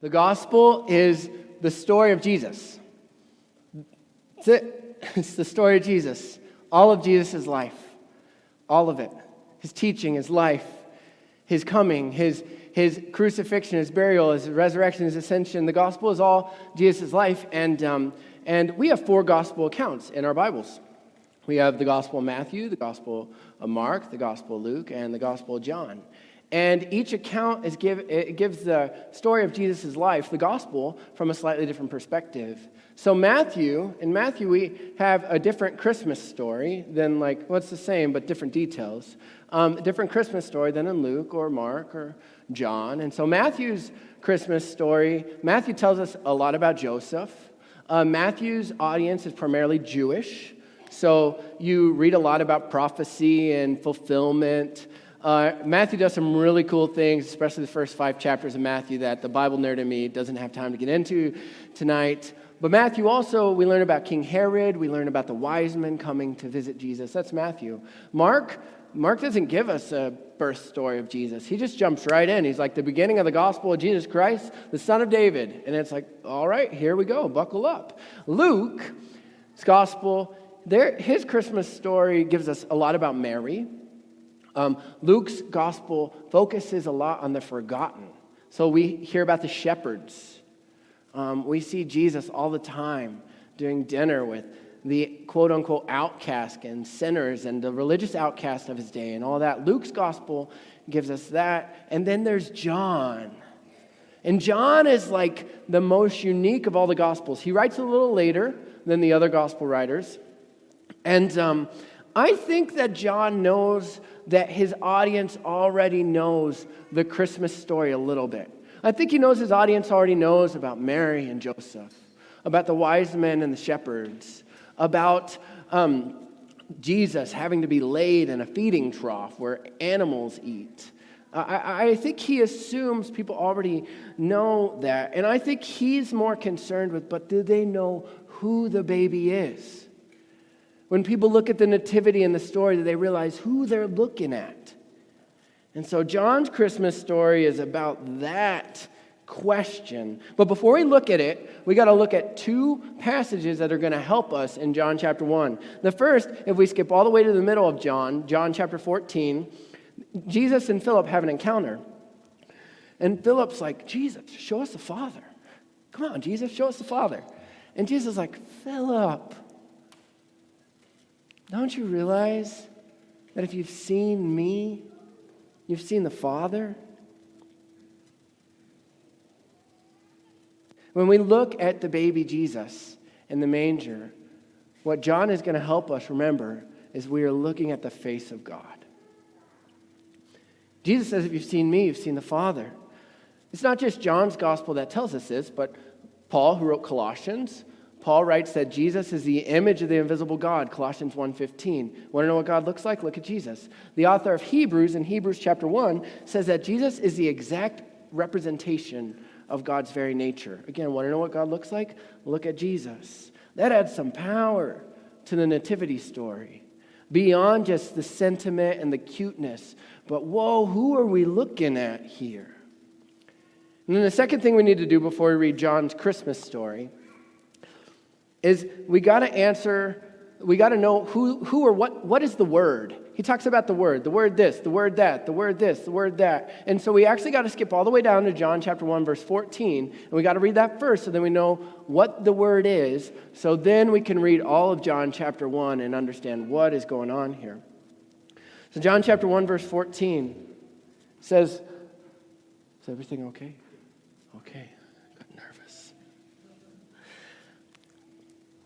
The gospel is the story of Jesus. That's it. It's the story of Jesus. All of Jesus' life. All of it. His teaching, his life, his coming, his crucifixion, his burial, his resurrection, his ascension. The gospel is all Jesus' life. And we have 4 gospel accounts in our Bibles. We have the Gospel of Matthew, the Gospel of Mark, the Gospel of Luke, and the Gospel of John. And each account gives the story of Jesus' life, the gospel, from a slightly different perspective. So in Matthew we have a different Christmas story than it's the same but different details. A different Christmas story than in Luke or Mark or John. And so Matthew's Christmas story, Matthew tells us a lot about Joseph. Matthew's audience is primarily Jewish. So you read a lot about prophecy and fulfillment. Matthew does some really cool things, especially the first 5 chapters of Matthew that the Bible nerd in me doesn't have time to get into tonight. But Matthew also, we learn about King Herod. We learn about the wise men coming to visit Jesus. That's Matthew. Mark doesn't give us a birth story of Jesus. He just jumps right in. He's like the beginning of the gospel of Jesus Christ, the son of David. And it's like, all right, here we go. Buckle up. Luke's gospel, his Christmas story gives us a lot about Mary. Luke's gospel focuses a lot on the forgotten. So we hear about the shepherds. We see Jesus all the time doing dinner with the quote-unquote outcast and sinners and the religious outcast of his day and all that. Luke's gospel gives us that. And then there's John. And John is like the most unique of all the gospels. He writes a little later than the other gospel writers. And I think that John knows that his audience already knows the Christmas story a little bit. I think he knows his audience already knows about Mary and Joseph, about the wise men and the shepherds, about Jesus having to be laid in a feeding trough where animals eat. I think he assumes people already know that. And I think he's more concerned with, but do they know who the baby is? When people look at the nativity in the story, do they realize who they're looking at? And so John's Christmas story is about that question. But before we look at it, we got to look at 2 passages that are going to help us in John chapter 1. The first, if we skip all the way to the middle of John chapter 14, Jesus and Philip have an encounter. And Philip's like, Jesus, show us the Father. Come on, Jesus, show us the Father. And Jesus is like, Philip, don't you realize that if you've seen me, you've seen the Father? When we look at the baby Jesus in the manger, what John is going to help us remember is we are looking at the face of God. Jesus says, if you've seen me, you've seen the Father. It's not just John's gospel that tells us this, but Paul, who wrote Colossians, Paul writes that Jesus is the image of the invisible God, Colossians 1:15. Want to know what God looks like? Look at Jesus. The author of Hebrews, in Hebrews chapter 1, says that Jesus is the exact representation of God's very nature. Again, want to know what God looks like? Look at Jesus. That adds some power to the nativity story. Beyond just the sentiment and the cuteness. But whoa, who are we looking at here? And then the second thing we need to do before we read John's Christmas story is we got to know who or what is the word. He talks about the word this, the word that, the word this, the word that. And so we actually got to skip all the way down to John chapter 1, verse 14, and we got to read that first so then we know what the word is, so then we can read all of John chapter 1 and understand what is going on here. So John chapter 1, verse 14 says, is everything okay? Okay.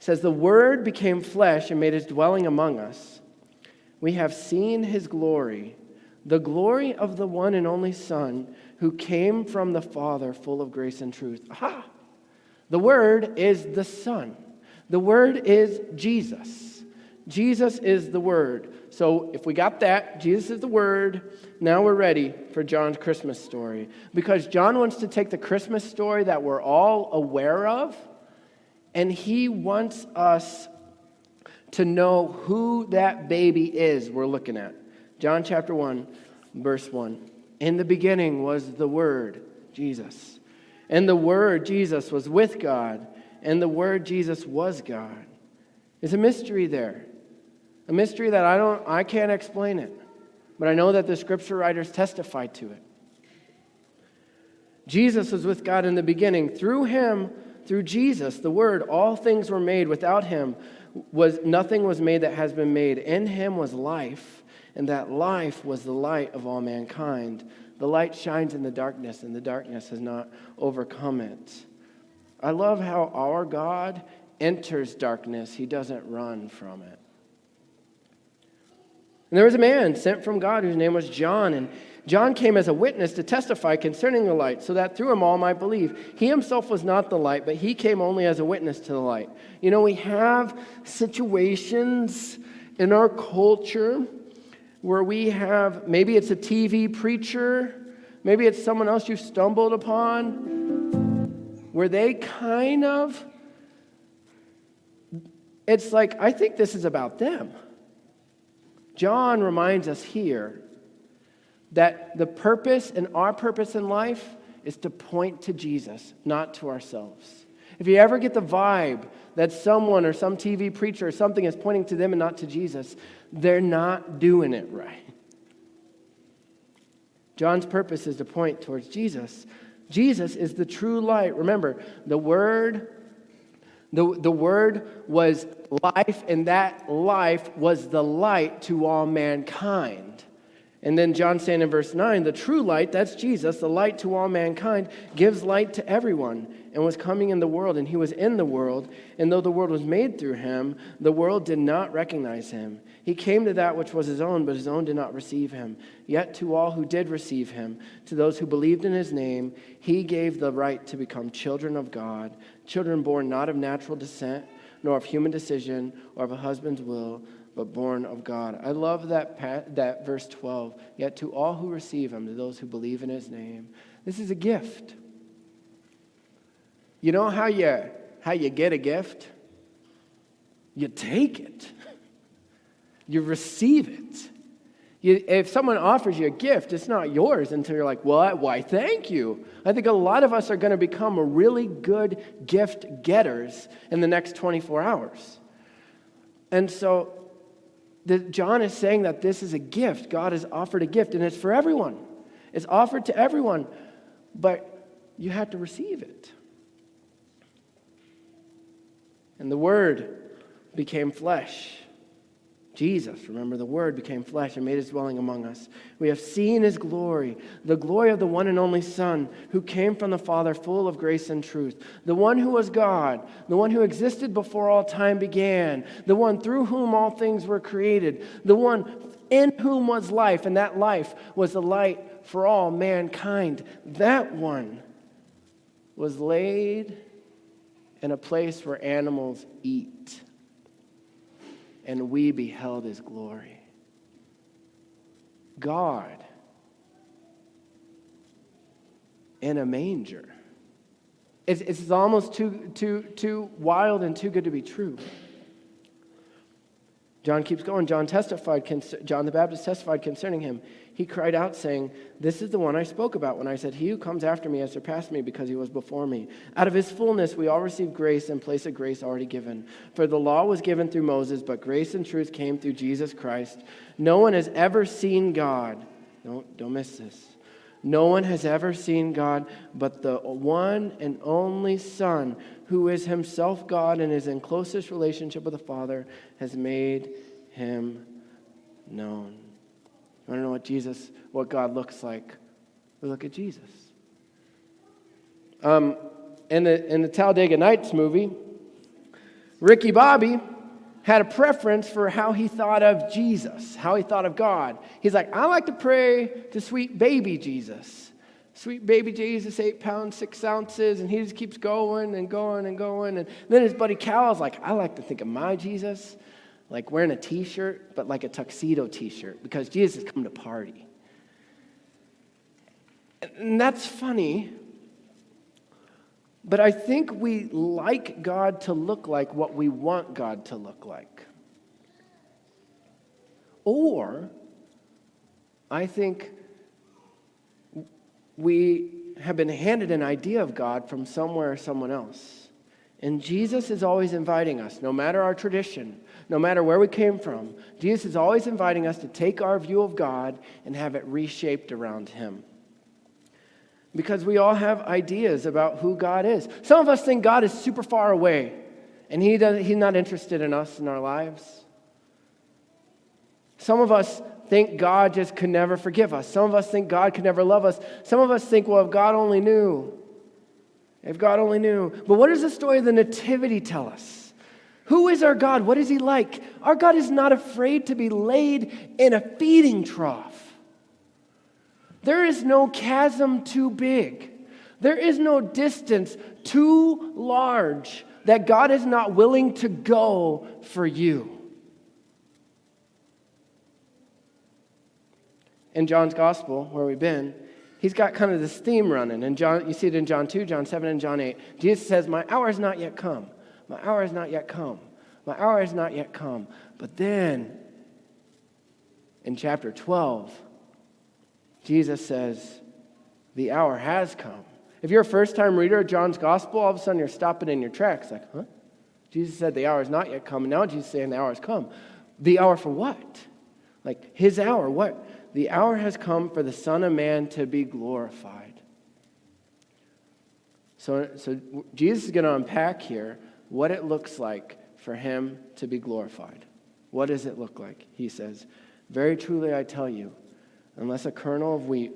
Says, the Word became flesh and made his dwelling among us. We have seen his glory, the glory of the one and only Son who came from the Father, full of grace and truth. Aha! The Word is the Son. The Word is Jesus. Jesus is the Word. So if we got that, Jesus is the Word, now we're ready for John's Christmas story. Because John wants to take the Christmas story that we're all aware of, and he wants us to know who that baby is we're looking at. John chapter 1, verse 1. In the beginning was the Word, Jesus. And the Word, Jesus, was with God, and the Word, Jesus, was God. There's a mystery there. A mystery that I can't explain it. But I know that the scripture writers testify to it. Jesus was with God in the beginning. Through him, through Jesus, the Word, all things were made. Without him, nothing was made that has been made. In him was life, and that life was the light of all mankind. The light shines in the darkness, and the darkness has not overcome it. I love how our God enters darkness. He doesn't run from it. And there was a man sent from God whose name was John, and John came as a witness to testify concerning the light, so that through him all might believe. He himself was not the light, but he came only as a witness to the light. You know, we have situations in our culture where we have, maybe it's a TV preacher, maybe it's someone else you stumbled upon, where they kind of, it's like, I think this is about them. John reminds us here that the purpose and our purpose in life is to point to Jesus, not to ourselves. If you ever get the vibe that someone or some TV preacher or something is pointing to them and not to Jesus, they're not doing it right. John's purpose is to point towards Jesus. Jesus is the true light. Remember, the Word was life, and that life was the light to all mankind. And then John saying in verse 9, the true light, that's Jesus, the light to all mankind, gives light to everyone, and was coming in the world, and he was in the world, and though the world was made through him, the world did not recognize him. He came to that which was his own, but his own did not receive him. Yet to all who did receive him, to those who believed in his name, he gave the right to become children of God, children born not of natural descent, nor of human decision, or of a husband's will, but born of God. I love that verse 12. Yet to all who receive him, to those who believe in his name. This is a gift. You know how you get a gift? You take it. You receive it. If someone offers you a gift, it's not yours until you're like, well, why, thank you. I think a lot of us are going to become a really good gift getters in the next 24 hours. And so John is saying that this is a gift. God has offered a gift, and it's for everyone. It's offered to everyone, but you have to receive it. And the Word became flesh. Jesus, remember, the Word became flesh and made his dwelling among us. We have seen his glory, the glory of the one and only Son, who came from the Father, full of grace and truth. The one who was God, the one who existed before all time began, the one through whom all things were created, the one in whom was life, and that life was the light for all mankind. That one was laid in a place where animals eat, and we beheld his glory. God in a manger. It's almost too wild and too good to be true. John keeps going. John the Baptist testified concerning him. He cried out, saying, "This is the one I spoke about when I said, 'He who comes after me has surpassed me because he was before me.' Out of his fullness we all receive grace in place of grace already given. For the law was given through Moses, but grace and truth came through Jesus Christ. No one has ever seen God." Don't miss this. "No one has ever seen God, but the one and only Son, who is himself God and is in closest relationship with the Father, has made him known." You want to know what God looks like? We look at Jesus. In the Talladega Nights movie, Ricky Bobby had a preference for how he thought of Jesus, how he thought of God. He's like, "I like to pray to sweet baby Jesus. Sweet baby Jesus, 8 pounds, 6 ounces," and he just keeps going and going and going. And then his buddy Cal's like, "I like to think of my Jesus like wearing a t-shirt, but like a tuxedo t-shirt, because Jesus has come to party." And that's funny, but I think we like God to look like what we want God to look like. Or I think we have been handed an idea of God from somewhere or someone else. And Jesus is always inviting us, no matter our tradition, no matter where we came from, Jesus is always inviting us to take our view of God and have it reshaped around him. Because we all have ideas about who God is. Some of us think God is super far away, and he's not interested in us in our lives. Some of us think God just could never forgive us. Some of us think God could never love us. Some of us think, well, if God only knew. If God only knew. But what does the story of the Nativity tell us? Who is our God? What is he like? Our God is not afraid to be laid in a feeding trough. There is no chasm too big. There is no distance too large that God is not willing to go for you. In John's gospel, where we've been, he's got kind of this theme running. And you see it in John 2, John 7, and John 8. Jesus says, my hour has not yet come. My hour has not yet come. My hour has not yet come. But then, in chapter 12, Jesus says, the hour has come. If you're a first-time reader of John's gospel, all of a sudden you're stopping in your tracks. Like, huh? Jesus said the hour has not yet come. And now Jesus is saying the hour has come. The hour for what? Like, his hour, what? The hour has come for the Son of Man to be glorified. So Jesus is going to unpack here what it looks like for him to be glorified. What does it look like? He says, very truly I tell you, unless a kernel of wheat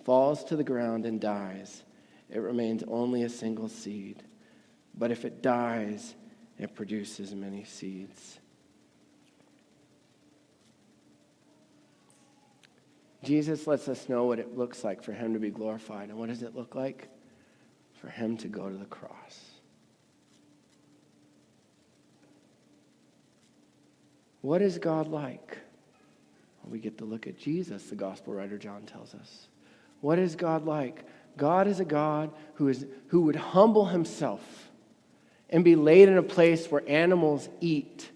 falls to the ground and dies, it remains only a single seed. But if it dies, it produces many seeds. Jesus lets us know what it looks like for him to be glorified. And what does it look like? For him to go to the cross. What is God like? Well, we get to look at Jesus, the gospel writer John tells us. What is God like? God is a God who would humble himself and be laid in a place where animals eat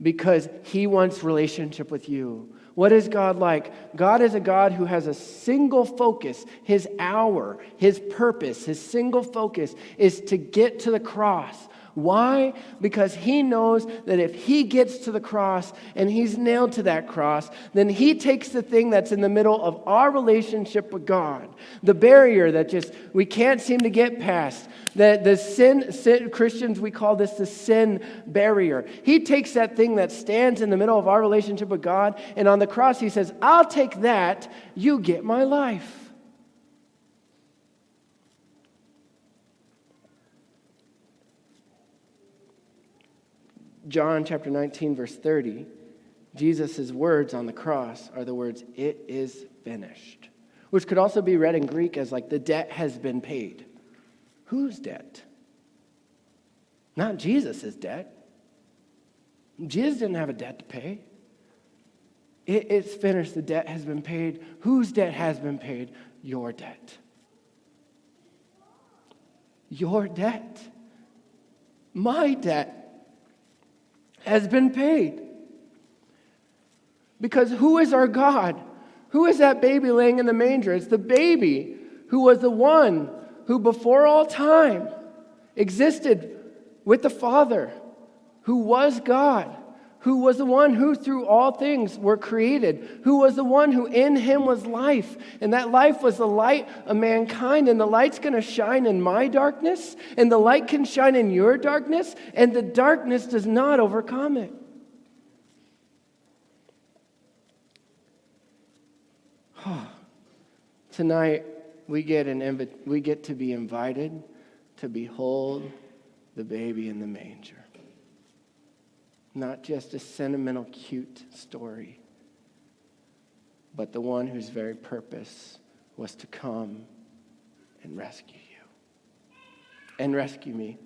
because he wants relationship with you. What is God like? God is a God who has a single focus. His hour, his purpose, his single focus is to get to the cross. Why? Because he knows that if he gets to the cross and he's nailed to that cross, then he takes the thing that's in the middle of our relationship with God, the barrier that just we can't seem to get past, the sin, Christians, we call this the sin barrier. He takes that thing that stands in the middle of our relationship with God, and on the cross he says, I'll take that, you get my life. John chapter 19, verse 30, Jesus' words on the cross are the words, it is finished, which could also be read in Greek as like the debt has been paid. Whose debt? Not Jesus' debt. Jesus didn't have a debt to pay. It's finished. The debt has been paid. Whose debt has been paid? Your debt. Your debt. My debt has been paid. Because who is our God? Who is that baby laying in the manger? It's the baby who was the one who before all time existed with the Father, who was God, who was the one who through all things were created, who was the one who in him was life, and that life was the light of mankind, and the light's going to shine in my darkness, and the light can shine in your darkness, and the darkness does not overcome it. Tonight, we get to be invited to behold the baby in the manger. Not just a sentimental, cute story, but the one whose very purpose was to come and rescue you and rescue me.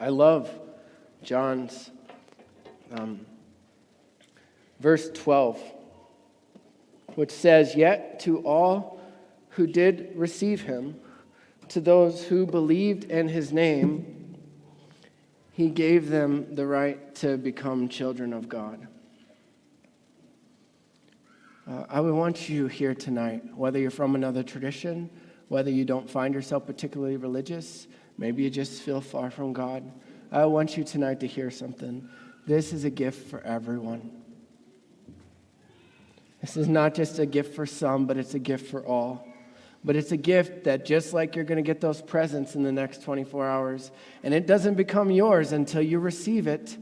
I love John's verse 12, which says, yet to all who did receive him, to those who believed in his name, He gave them the right to become children of God. I would want you here tonight, whether you're from another tradition, whether you don't find yourself particularly religious, maybe you just feel far from God. I want you tonight to hear something. This is a gift for everyone. This is not just a gift for some, but it's a gift for all. But it's a gift that just like you're going to get those presents in the next 24 hours, and it doesn't become yours until you receive it,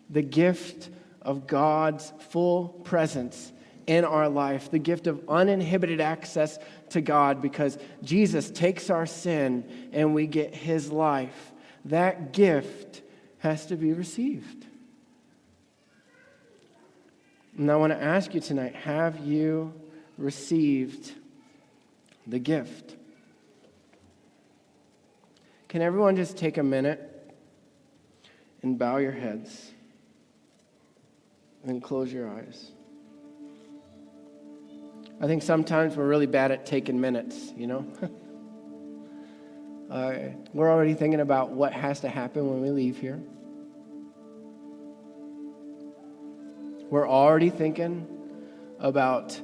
the gift of God's full presence in our life, the gift of uninhibited access to God because Jesus takes our sin and we get his life. That gift has to be received. And I want to ask you tonight, have you received the gift? Can everyone just take a minute and bow your heads and close your eyes? I think sometimes we're really bad at taking minutes, you know? We're already thinking about what has to happen when we leave here. We're already thinking about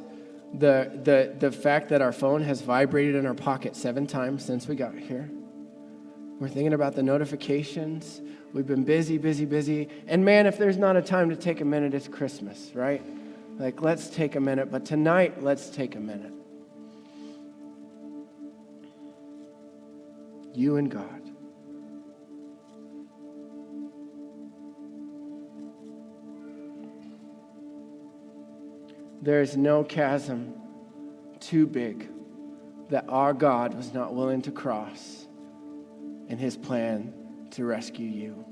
the fact that our phone has vibrated in our pocket 7 times since we got here. We're thinking about the notifications. We've been busy, busy, busy. And man, if there's not a time to take a minute, it's Christmas, right? Like, let's take a minute. But tonight, let's take a minute. You and God. There is no chasm too big that our God was not willing to cross in his plan to rescue you.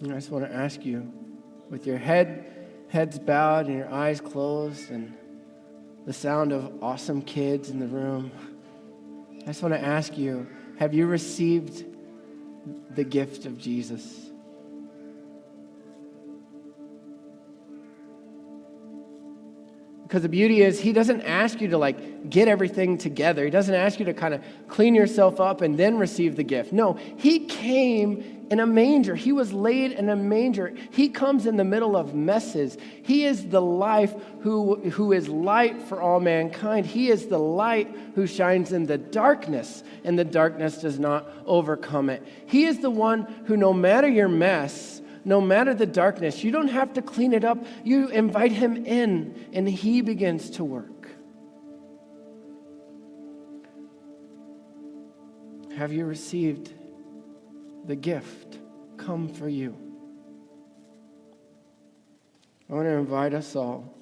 And I just want to ask you, with your heads bowed and your eyes closed and the sound of awesome kids in the room, I just want to ask you, have you received the gift of Jesus? Because the beauty is, he doesn't ask you to get everything together. He doesn't ask you to kind of clean yourself up and then receive the gift. No, he came in a manger. He was laid in a manger. He comes in the middle of messes. He is the life who is light for all mankind. He is the light who shines in the darkness, and the darkness does not overcome it. He is the one who, no matter your mess, no matter the darkness, you don't have to clean it up. You invite him in, and he begins to work. Have you received the gift? Come for you. I want to invite us all.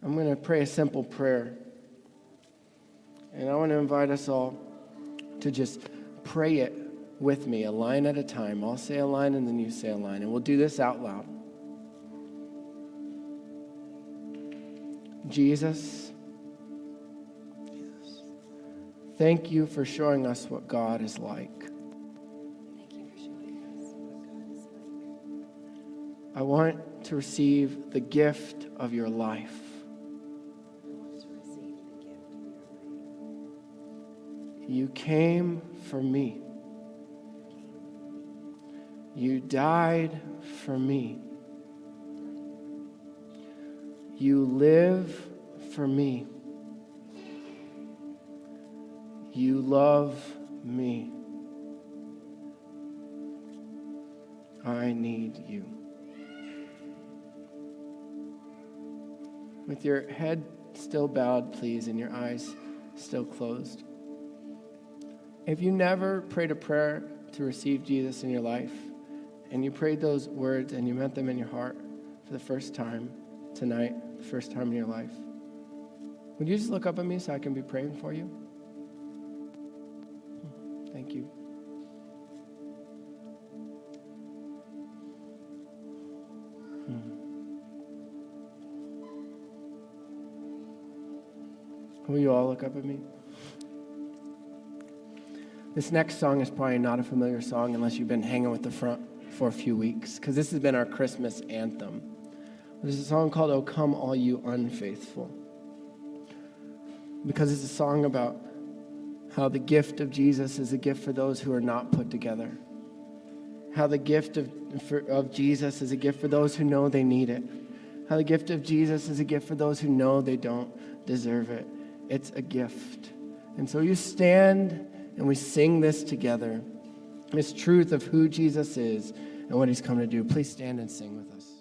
I'm going to pray a simple prayer. And I want to invite us all to just pray it with me, a line at a time. I'll say a line and then you say a line, and we'll do this out loud. Jesus, thank you for showing us what God is like. Thank you for showing us what God is like. I want to receive the gift of your life. I want to receive the gift of your life. You came for me. You died for me. You live for me. You love me. I need you. With your head still bowed, please, and your eyes still closed. If you never prayed a prayer to receive Jesus in your life, and you prayed those words and you meant them in your heart for the first time tonight, the first time in your life, would you just look up at me so I can be praying for you? Thank you. Will you all look up at me? This next song is probably not a familiar song unless you've been hanging with the front for a few weeks, because this has been our Christmas anthem. There's a song called "O Come All You Unfaithful," because it's a song about how the gift of Jesus is a gift for those who are not put together. How the gift of Jesus is a gift for those who know they need it. How the gift of Jesus is a gift for those who know they don't deserve it. It's a gift. And so you stand and we sing this together, this truth of who Jesus is and what he's come to do. Please stand and sing with us.